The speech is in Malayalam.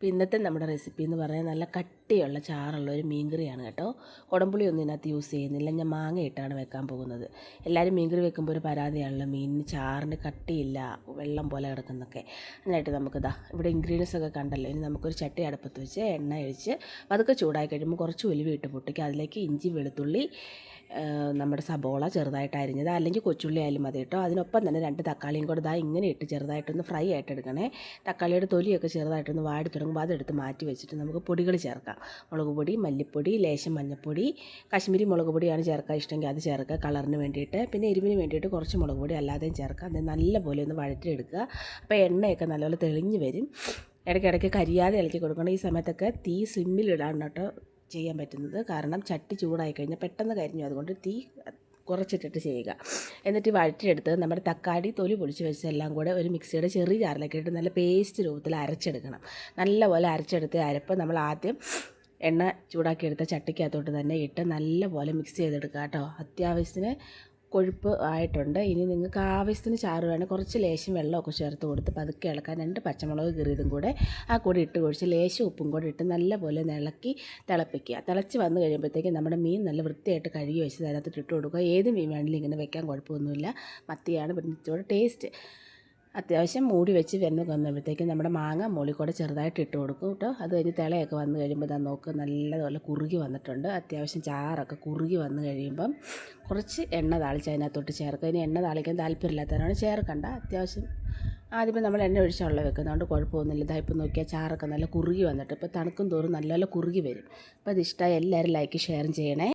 ഇന്നത്തെ നമ്മുടെ റെസിപ്പി എന്ന് പറഞ്ഞാൽ നല്ല കട്ടിയുള്ള ചാറുള്ള ഒരു മീൻകറിയാണ് കേട്ടോ. കുടംപുളി ഒന്നും ഇതിനകത്ത് യൂസ് ചെയ്യുന്നില്ല, ഞാൻ മാങ്ങ ഇട്ടാണ് വെക്കാൻ പോകുന്നത്. എല്ലാവരും മീൻകറി വെക്കുമ്പോൾ ഒരു പരാതിയാണല്ലോ, മീനിന് ചാറിന് കട്ടിയില്ല, വെള്ളം പോലെ കിടക്കുന്നൊക്കെ. അതിനായിട്ട് നമുക്കിതാ ഇവിടെ ഇൻഗ്രീഡിയൻസ് ഒക്കെ കണ്ടല്ലോ. ഇനി നമുക്കൊരു ചട്ടി അടുപ്പത്ത് വെച്ച് എണ്ണ ഒഴിച്ച് അതൊക്കെ ചൂടായി കഴിയുമ്പോൾ കുറച്ച് ഉലുവ ഇട്ട് പൊട്ടിക്കുക. അതിലേക്ക് ഇഞ്ചി, വെളുത്തുള്ളി, നമ്മുടെ സബോള ചെറുതായിട്ട് അരിഞ്ഞത്, അല്ലെങ്കിൽ കൊച്ചുള്ളി ആയാലും മതി കേട്ടോ. അതിനൊപ്പം തന്നെ 2 തക്കാളിയും കൂടെ ഇങ്ങനെ ഇട്ട് ചെറുതായിട്ടൊന്ന് ഫ്രൈ ആയിട്ട് എടുക്കണേ. തക്കാളിയുടെ തൊലിയൊക്കെ ചെറുതായിട്ടൊന്ന് വാടി തുടങ്ങുമ്പോൾ അതെടുത്ത് മാറ്റി വെച്ചിട്ട് നമുക്ക് പൊടികൾ ചേർക്കാം. മുളക് പൊടി, മല്ലിപ്പൊടി, ലേശം മഞ്ഞൾപ്പൊടി, കാശ്മീരി മുളക് പൊടിയാണ് ചേർക്കാൻ ഇഷ്ടമെങ്കിൽ അത് ചേർക്കുക കളറിന് വേണ്ടിയിട്ട്. പിന്നെ എരിവിന് വേണ്ടിയിട്ട് കുറച്ച് മുളക് പൊടി അല്ലാതെയും ചേർക്കുക. അത് നല്ലപോലെ ഒന്ന് വഴറ്റിയെടുക്കുക. അപ്പോൾ എണ്ണയൊക്കെ നല്ലപോലെ തെളിഞ്ഞ് വരും. ഇടയ്ക്കിടയ്ക്ക് കരിയാതെ ഇളക്കി കൊടുക്കണം. ഈ സമയത്തൊക്കെ തീ സിമ്മിലിടാണ് കേട്ടോ ചെയ്യാൻ പറ്റുന്നത്. കാരണം ചട്ടി ചൂടായി കഴിഞ്ഞാൽ പെട്ടെന്ന് കരിഞ്ഞു, അതുകൊണ്ട് തീ കുറച്ചിട്ടിട്ട് ചെയ്യുക. എന്നിട്ട് വഴറ്റിയെടുത്ത് നമ്മുടെ തക്കാളി തൊലി പൊളിച്ച് വെച്ചെല്ലാം കൂടെ ഒരു മിക്സിയുടെ ചെറിയ ജാറിലൊക്കെ ഇട്ട് നല്ല പേസ്റ്റ് രൂപത്തിൽ അരച്ചെടുക്കണം. നല്ലപോലെ അരച്ചെടുത്ത് അരപ്പ് നമ്മൾ ആദ്യം എണ്ണ ചൂടാക്കിയെടുത്ത ചട്ടിക്കകത്തോട്ട് തന്നെ ഇട്ട് നല്ലപോലെ മിക്സ് ചെയ്തെടുക്കുക കേട്ടോ. അത്യാവശ്യത്തിന് കൊഴുപ്പ് ആയിട്ടുണ്ട്. ഇനി നിങ്ങൾക്ക് ആവശ്യത്തിന് ചാറ് വേണം, കുറച്ച് ലേശം വെള്ളമൊക്കെ ചേർത്ത് കൊടുത്ത് പതുക്കെ ഇളക്കാൻ 2 പച്ചമുളക് കീറിയതും കൂടെ ആ കൂടി ഇട്ട് കുഴിച്ച് ലേശം ഉപ്പും കൂടെ ഇട്ട് നല്ലപോലെ ഇളക്കി തിളപ്പിക്കുക. തിളച്ച് വന്നു കഴിയുമ്പോഴത്തേക്കും നമ്മുടെ മീൻ നല്ല വൃത്തിയായിട്ട് കഴുകി വെച്ച് അതിനകത്ത് ഇട്ട് കൊടുക്കുക. ഏത് മീൻ വേണമെങ്കിലും ഇങ്ങനെ വെക്കാൻ കുഴപ്പമൊന്നുമില്ല. മത്തിയാണ് ഇച്ചിരി ടേസ്റ്റ്. അത്യാവശ്യം മൂടി വെച്ച് വെന്ന് വന്നപ്പോഴത്തേക്കും നമ്മുടെ മാങ്ങ മുകളിൽ കൂടെ ചെറുതായിട്ട് ഇട്ട് കൊടുക്കും കേട്ടോ. അത് കഴിഞ്ഞ് തിളയൊക്കെ വന്നു കഴിയുമ്പോൾ നോക്ക് നല്ലതുപോലെ കുറുകി വന്നിട്ടുണ്ട്. അത്യാവശ്യം ചാറൊക്കെ കുറുകി വന്നു കഴിയുമ്പം കുറച്ച് എണ്ണ താളിച്ച് അതിനകത്തോട്ട് ചേർക്കുക. ഇനി എണ്ണ താളിക്കാൻ താല്പര്യമില്ലാത്തവരാണ് ചേർക്കണ്ട. അത്യാവശ്യം ആദ്യമേ നമ്മൾ എണ്ണ ഒഴിച്ചുള്ള വെക്കുന്നതുകൊണ്ട് കുഴപ്പമൊന്നുമില്ല. ഇതായിപ്പോൾ നോക്കിയാൽ ചാറൊക്കെ നല്ല കുറുകി വന്നിട്ട് ഇപ്പോൾ തണുക്കും തോറും നല്ലപോലെ കുറുകി വരും. അപ്പോൾ അത് ഇഷ്ടമായി എല്ലാവരും ലൈക്ക് ഷെയറും ചെയ്യണേ.